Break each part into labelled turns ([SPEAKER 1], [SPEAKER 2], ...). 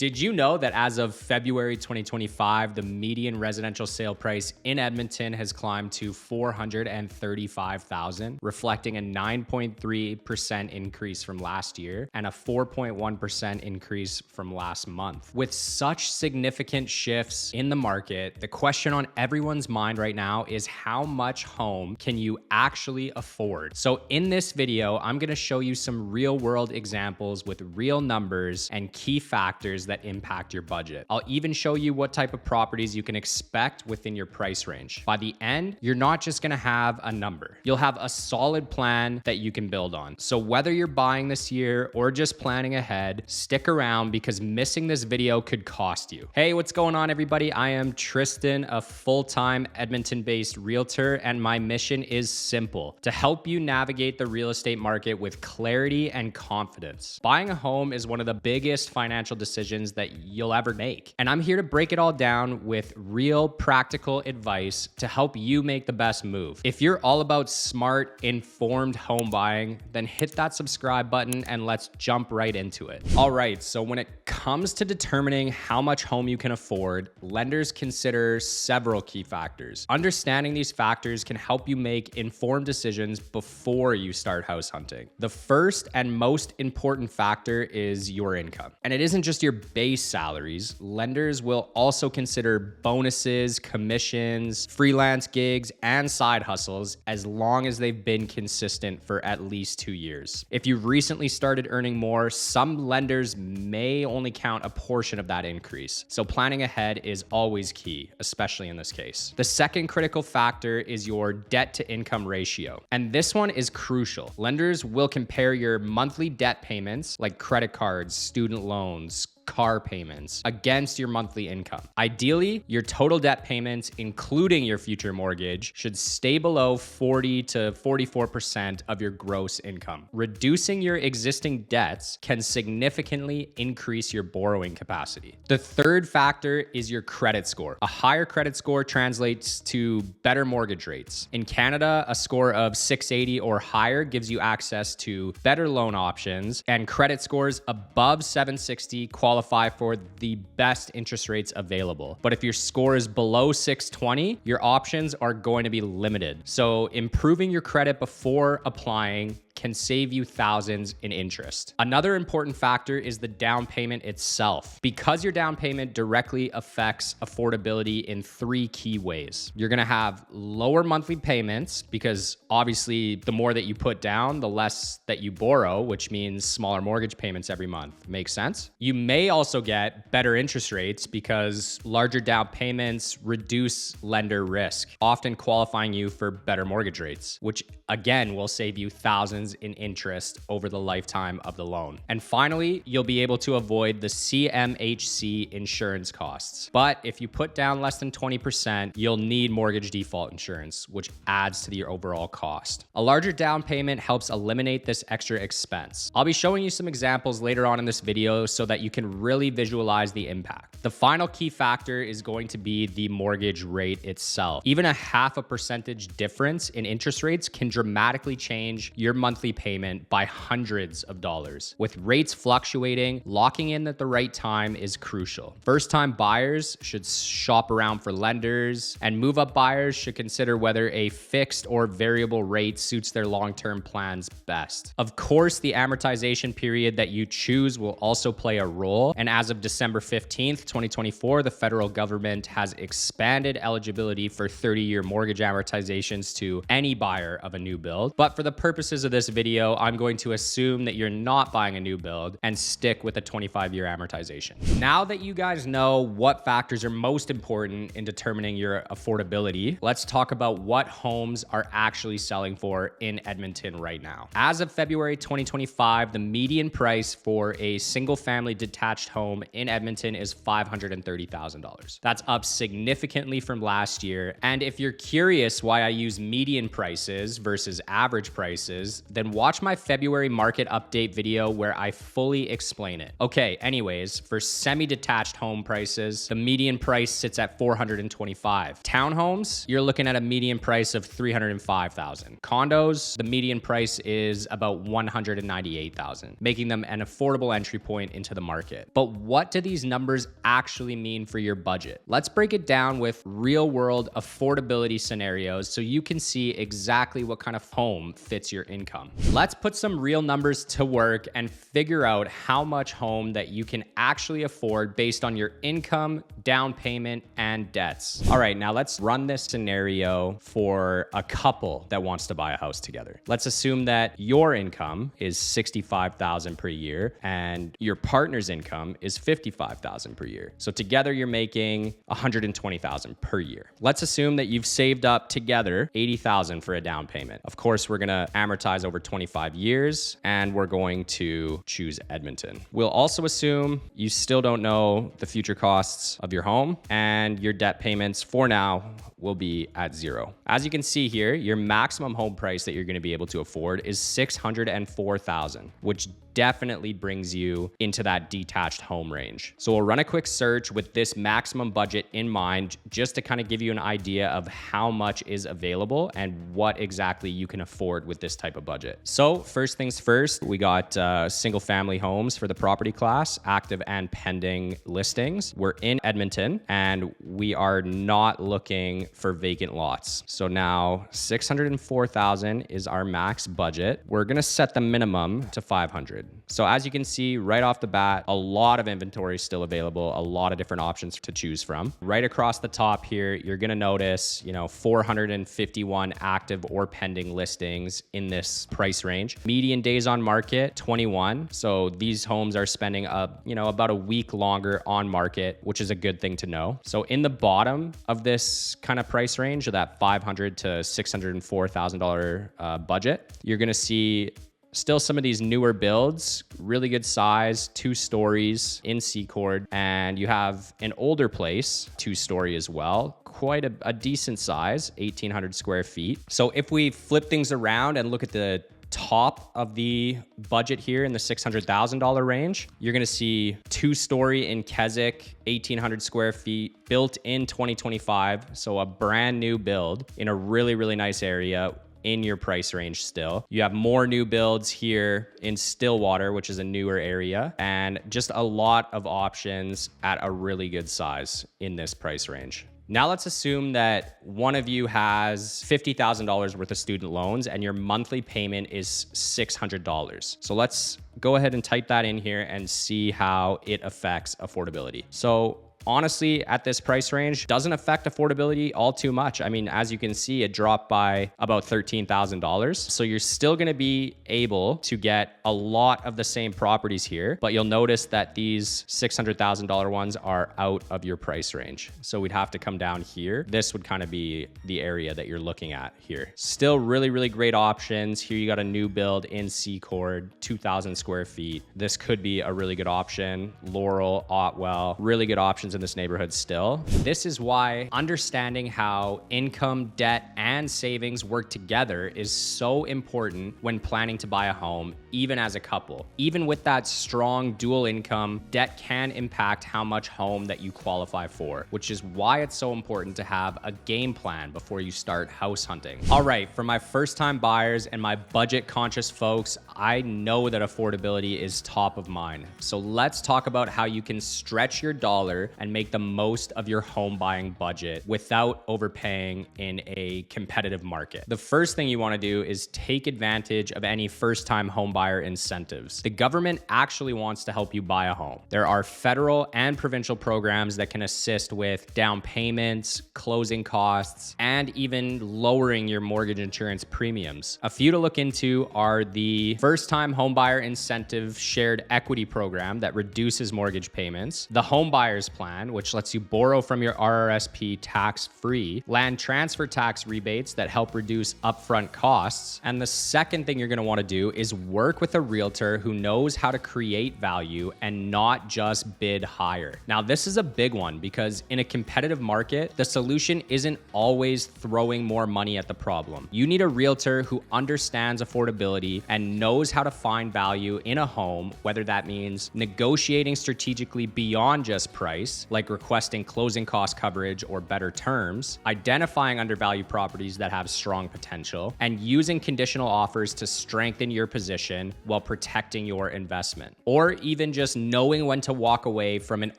[SPEAKER 1] Did you know that as of February 2025, the median residential sale price in Edmonton has climbed to $435,000, reflecting a 9.3% increase from last year and a 4.1% increase from last month? With such significant shifts in the market, the question on everyone's mind right now is how much home can you actually afford? So in this video, I'm going to show you some real world examples with real numbers and key factors that impact your budget. I'll even show you what type of properties you can expect within your price range. By the end, you're not just gonna have a number. You'll have a solid plan that you can build on. So whether you're buying this year or just planning ahead, stick around because missing this video could cost you. Hey, what's going on, everybody? I am Tristan, a full-time Edmonton-based realtor, and my mission is simple: to help you navigate the real estate market with clarity and confidence. Buying a home is one of the biggest financial decisions that you'll ever make. And I'm here to break it all down with real practical advice to help you make the best move. If you're all about smart, informed home buying, then hit that subscribe button and let's jump right into it. All right, so when it comes to determining how much home you can afford, lenders consider several key factors. Understanding these factors can help you make informed decisions before you start house hunting. The first and most important factor is your income. And it isn't just your base salaries. Lenders will also consider bonuses, commissions, freelance gigs, and side hustles as long as they've been consistent for at least 2 years. If you've recently started earning more, some lenders may only count a portion of that increase. So planning ahead is always key, especially in this case. The second critical factor is your debt to income ratio. And this one is crucial. Lenders will compare your monthly debt payments like credit cards, student loans, car payments against your monthly income. Ideally, your total debt payments, including your future mortgage, should stay below 40 to 44% of your gross income. Reducing your existing debts can significantly increase your borrowing capacity. The third factor is your credit score. A higher credit score translates to better mortgage rates. In Canada, a score of 680 or higher gives you access to better loan options, and credit scores above 760 qualify for the best interest rates available. But if your score is below 620, your options are going to be limited. So improving your credit before applying can save you thousands in interest. Another important factor is the down payment itself. Because your down payment directly affects affordability in 3 key ways. You're gonna have lower monthly payments because obviously the more that you put down, the less that you borrow, which means smaller mortgage payments every month. Makes sense? You may also get better interest rates because larger down payments reduce lender risk, often qualifying you for better mortgage rates, which again will save you thousands in interest over the lifetime of the loan. And finally, you'll be able to avoid the CMHC insurance costs. But if you put down less than 20%, you'll need mortgage default insurance, which adds to your overall cost. A larger down payment helps eliminate this extra expense. I'll be showing you some examples later on in this video so that you can really visualize the impact. The final key factor is going to be the mortgage rate itself. Even a 0.5% difference in interest rates can dramatically change your monthly payment by hundreds of dollars. With rates fluctuating, locking in at the right time is crucial. First-time buyers should shop around for lenders, and move-up buyers should consider whether a fixed or variable rate suits their long-term plans best. Of course, the amortization period that you choose will also play a role, and as of December 15th, 2024, the federal government has expanded eligibility for 30-year mortgage amortizations to any buyer of a new build. But for the purposes of this video, I'm going to assume that you're not buying a new build and stick with a 25-year amortization. Now that you guys know what factors are most important in determining your affordability, let's talk about what homes are actually selling for in Edmonton right now. As of February 2025, the median price for a single-family detached home in Edmonton is $530,000. That's up significantly from last year. And if you're curious why I use median prices versus average prices, then watch my February market update video where I fully explain it. Okay, anyways, for semi-detached home prices, the median price sits at $425. Townhomes, you're looking at a median price of $305,000. Condos, the median price is about $198,000, making them an affordable entry point into the market. But what do these numbers actually mean for your budget? Let's break it down with real-world affordability scenarios so you can see exactly what kind of home fits your income. Let's put some real numbers to work and figure out how much home that you can actually afford based on your income, down payment, and debts. All right, now let's run this scenario for a couple that wants to buy a house together. Let's assume that your income is $65,000 per year and your partner's income is $55,000 per year. So together you're making $120,000 per year. Let's assume that you've saved up together $80,000 for a down payment. Of course, we're gonna amortize over 25 years and we're going to choose Edmonton. We'll also assume you still don't know the future costs of your home and your debt payments for now will be at zero. As you can see here, your maximum home price that you're gonna be able to afford is $604,000, which definitely brings you into that detached home range. So we'll run a quick search with this maximum budget in mind, just to kind of give you an idea of how much is available and what exactly you can afford with this type of budget. So first things first, we got single family homes for the property class, active and pending listings. We're in Edmonton and we are not looking for vacant lots. So now $604,000 is our max budget. We're gonna set the minimum to $500. So as you can see right off the bat, a lot of inventory is still available, a lot of different options to choose from. Right across the top here, you're gonna notice, 451 active or pending listings in this price range. Median days on market, 21. So these homes are spending about a week longer on market, which is a good thing to know. So in the bottom of this kind of price range, of that $500,000 to $604,000 budget, you're gonna see still some of these newer builds, really good size, 2 stories in Secord, and you have an older place, 2-story as well, quite a decent size, 1,800 square feet. So if we flip things around and look at the top of the budget here in the $600,000 range, you're gonna see 2-story in Keswick, 1,800 square feet, built in 2025. So a brand new build in a really, really nice area in your price range still. You have more new builds here in Stillwater, which is a newer area, and just a lot of options at a really good size in this price range. Now let's assume that one of you has $50,000 worth of student loans and your monthly payment is $600. So let's go ahead and type that in here and see how it affects affordability. So honestly, at this price range, doesn't affect affordability all too much. I mean, as you can see, it dropped by about $13,000. So you're still gonna be able to get a lot of the same properties here, but you'll notice that these $600,000 ones are out of your price range. So we'd have to come down here. This would kind of be the area that you're looking at here. Still really, really great options. Here you got a new build in Secord, 2,000 square feet. This could be a really good option. Laurel, Otwell, really good options in this neighborhood still. This is why understanding how income, debt, and savings work together is so important when planning to buy a home, even as a couple. Even with that strong dual income, debt can impact how much home that you qualify for, which is why it's so important to have a game plan before you start house hunting. All right, for my first-time buyers and my budget-conscious folks, I know that affordability is top of mind. So let's talk about how you can stretch your dollar and make the most of your home buying budget without overpaying in a competitive market. The first thing you want to do is take advantage of any first-time home buyer incentives. The government actually wants to help you buy a home. There are federal and provincial programs that can assist with down payments, closing costs, and even lowering your mortgage insurance premiums. A few to look into are the first-time homebuyer incentive shared equity program that reduces mortgage payments, the homebuyers plan, which lets you borrow from your RRSP tax-free, land transfer tax rebates that help reduce upfront costs, and the second thing you're going to want to do is work with a realtor who knows how to create value and not just bid higher. Now, this is a big one because in a competitive market, the solution isn't always throwing more money at the problem. You need a realtor who understands affordability and knows how to find value in a home, whether that means negotiating strategically beyond just price, like requesting closing cost coverage or better terms, identifying undervalued properties that have strong potential, and using conditional offers to strengthen your position while protecting your investment, or even just knowing when to walk away from an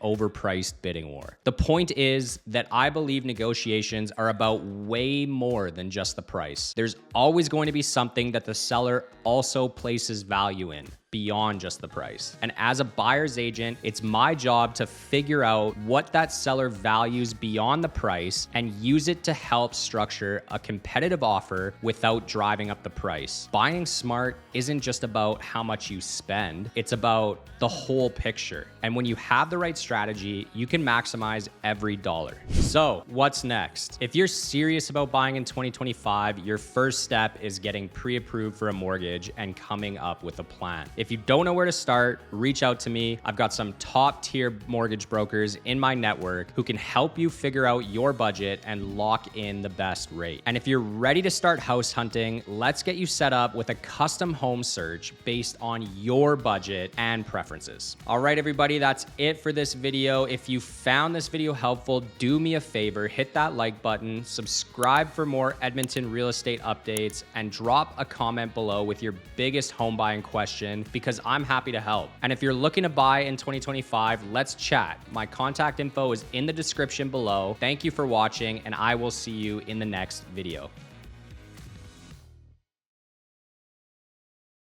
[SPEAKER 1] overpriced bidding war. The point is that I believe negotiations are about way more than just the price. There's always going to be something that the seller also places value in beyond just the price. And as a buyer's agent, it's my job to figure out what that seller values beyond the price and use it to help structure a competitive offer without driving up the price. Buying smart isn't just about how much you spend, it's about the whole picture. And when you have the right strategy, you can maximize every dollar. So what's next? If you're serious about buying in 2025, your first step is getting pre-approved for a mortgage and coming up with a plan. If you don't know where to start, reach out to me. I've got some top tier mortgage brokers in my network who can help you figure out your budget and lock in the best rate. And if you're ready to start house hunting, let's get you set up with a custom home search based on your budget and preferences. All right, everybody, that's it for this video. If you found this video helpful, do me a favor, hit that like button, subscribe for more Edmonton real estate updates, and drop a comment below with your biggest home buying question, because I'm happy to help. And if you're looking to buy in 2025, let's chat. My contact info is in the description below. Thank you for watching, and I will see you in the next video.